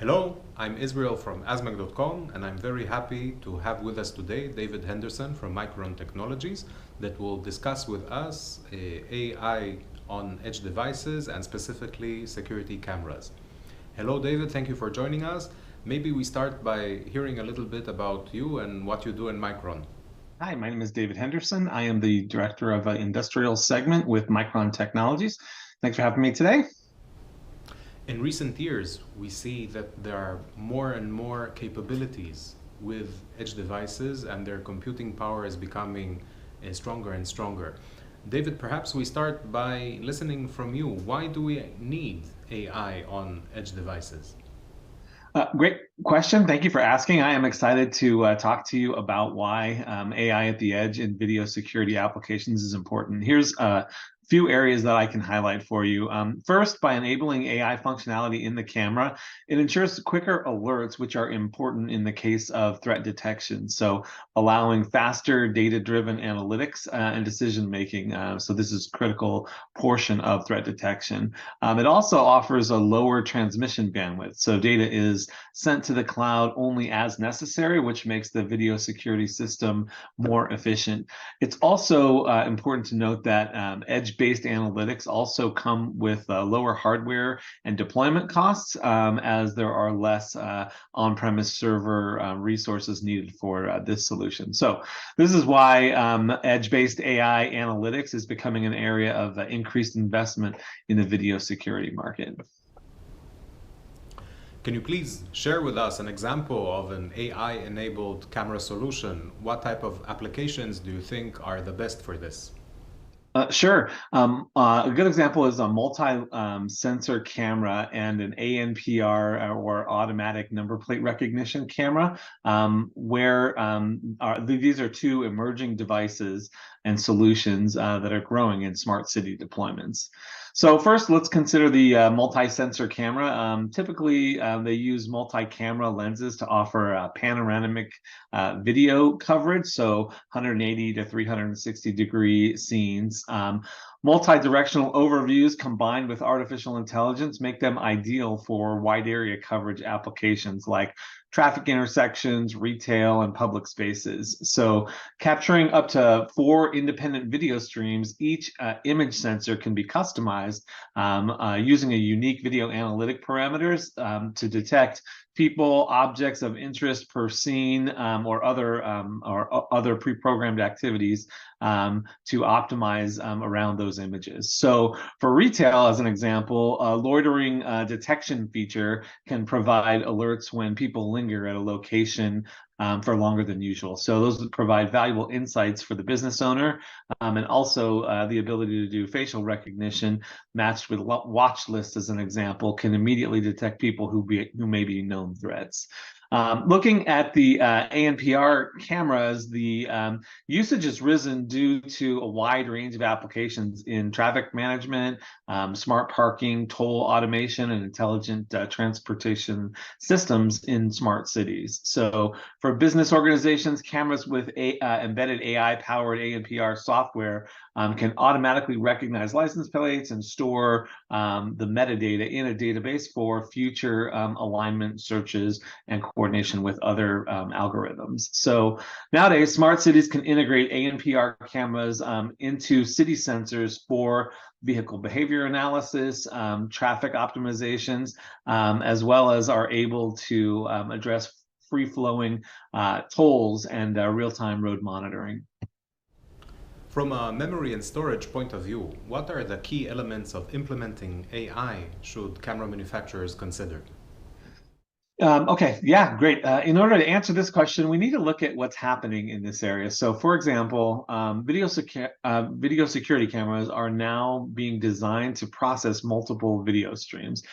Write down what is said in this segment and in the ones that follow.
Hello, I'm Israel from asmag.com, and I'm very happy to have with us today David Henderson from Micron Technologies that will discuss with us AI on edge devices and specifically security cameras. Hello, David. Thank you for joining us. Maybe we start by hearing a little bit about you and what you do in Micron. Hi, my name is David Henderson. I am the director of an industrial segment with Micron Technologies. Thanks for having me today. In recent years, we see that there are more and more capabilities with edge devices, and their computing power is becoming stronger and stronger. David, perhaps we start by listening from you. Why do we need AI on edge devices? Great question. Thank you for asking. I am excited to talk to you about why AI at the edge in video security applications is important. Here's a few areas that I can highlight for you. First, by enabling AI functionality in the camera, it ensures quicker alerts, which are important in the case of threat detection. So allowing faster data-driven analytics and decision-making. So this is a critical portion of threat detection. It also offers a lower transmission bandwidth. So data is sent to the cloud only as necessary, which makes the video security system more efficient. It's also important to note that edge-based analytics also come with lower hardware and deployment costs, as there are less on-premise server resources needed for this solution. So this is why edge-based AI analytics is becoming an area of increased investment in the video security market. Can you please share with us an example of an AI-enabled camera solution? What type of applications do you think are the best for this? Sure. A good example is a multi-sensor camera and an ANPR or automatic number plate recognition camera, where these are two emerging devices and solutions that are growing in smart city deployments. So first, let's consider the multi-sensor camera. Typically, they use multi-camera lenses to offer panoramic video coverage, so 180 to 360 degree scenes. Multi-directional overviews combined with artificial intelligence make them ideal for wide area coverage applications like traffic intersections, retail, and public spaces. So capturing up to 4 independent video streams, each image sensor can be customized using a unique video analytic parameters to detect people, objects of interest per scene, or other pre-programmed activities to optimize around those images. So for retail, as an example, a loitering detection feature can provide alerts when people linger at a location for longer than usual. So those provide valuable insights for the business owner, and also the ability to do facial recognition matched with watch lists, as an example, can immediately detect people who may be known threats. Looking at the ANPR cameras, the usage has risen due to a wide range of applications in traffic management, smart parking, toll automation, and intelligent transportation systems in smart cities. So for business organizations, cameras with embedded AI-powered ANPR software can automatically recognize license plates and store the metadata in a database for future alignment searches and coordination with other algorithms. So nowadays, smart cities can integrate ANPR cameras into city sensors for vehicle behavior analysis, traffic optimizations, as well as are able to address free-flowing tolls and real-time road monitoring. From a memory and storage point of view, what are the key elements of implementing AI should camera manufacturers consider? Okay, yeah, great. In order to answer this question, we need to look at what's happening in this area. So, for example, video security cameras are now being designed to process multiple video streams.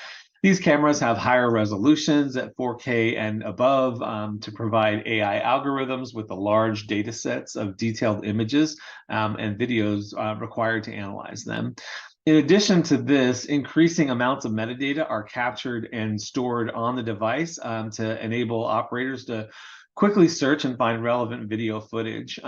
These cameras have higher resolutions at 4K and above to provide AI algorithms with the large data sets of detailed images and videos required to analyze them. In addition to this, increasing amounts of metadata are captured and stored on the device to enable operators to quickly search and find relevant video footage.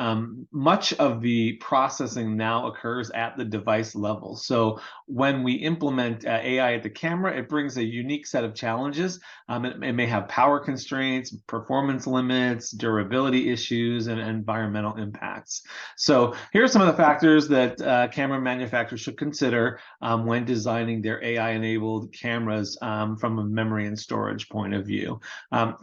Much of the processing now occurs at the device level. So when we implement AI at the camera, it brings a unique set of challenges. It may have power constraints, performance limits, durability issues, and environmental impacts. So here are some of the factors that camera manufacturers should consider when designing their AI-enabled cameras from a memory and storage point of view.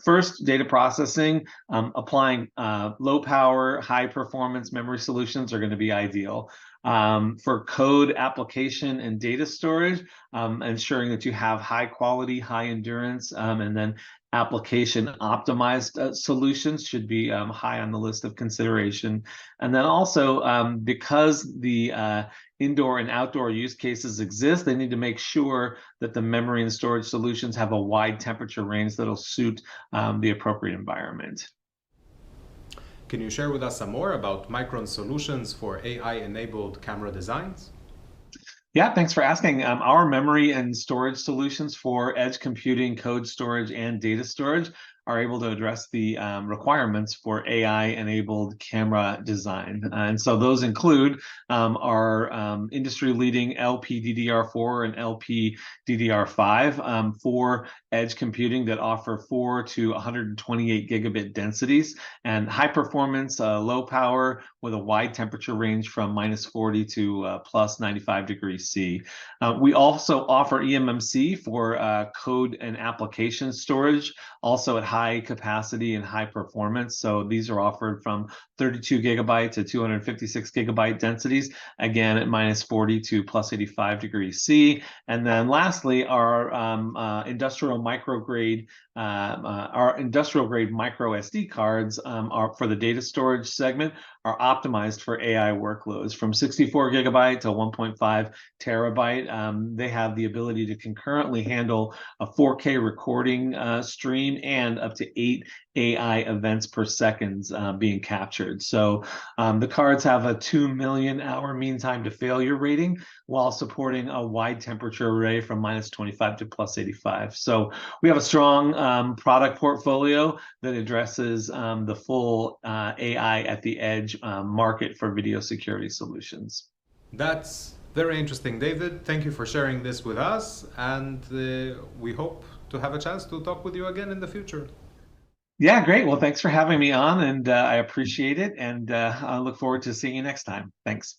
First, data processing. Applying low power, high performance memory solutions are going to be ideal. For code application and data storage, ensuring that you have high quality, high endurance, and then application optimized solutions should be high on the list of consideration. And then also, because the indoor and outdoor use cases exist, they need to make sure that the memory and storage solutions have a wide temperature range that'll suit the appropriate environment. Can you share with us some more about Micron's solutions for AI-enabled camera designs? Yeah, thanks for asking. Our memory and storage solutions for edge computing, code storage, and data storage are able to address the requirements for AI-enabled camera design. And so those include our industry-leading LPDDR4 and LPDDR5 for edge computing that offer 4 to 128 gigabit densities and high performance, low power with a wide temperature range from -40 to plus 95 degrees C. We also offer eMMC for code and application storage, also at high capacity and high performance. So these are offered from 32 gigabyte to 256 gigabyte densities, again at -40 to plus 85 degrees C. And then lastly, our industrial grade micro SD cards are for the data storage segment are optimized for AI workloads from 64 gigabyte to 1.5 terabyte. They have the ability to concurrently handle a 4K recording stream and up to 8 AI events per second being captured. So the cards have a 2 million hour mean time to failure rating while supporting a wide temperature array from -25 to plus 85. So we have a strong product portfolio that addresses the full AI at the edge market for video security solutions. That's very interesting, David. Thank you for sharing this with us, and we hope to have a chance to talk with you again in the future. Yeah, great. Well, thanks for having me on, and I appreciate it, and I look forward to seeing you next time. Thanks.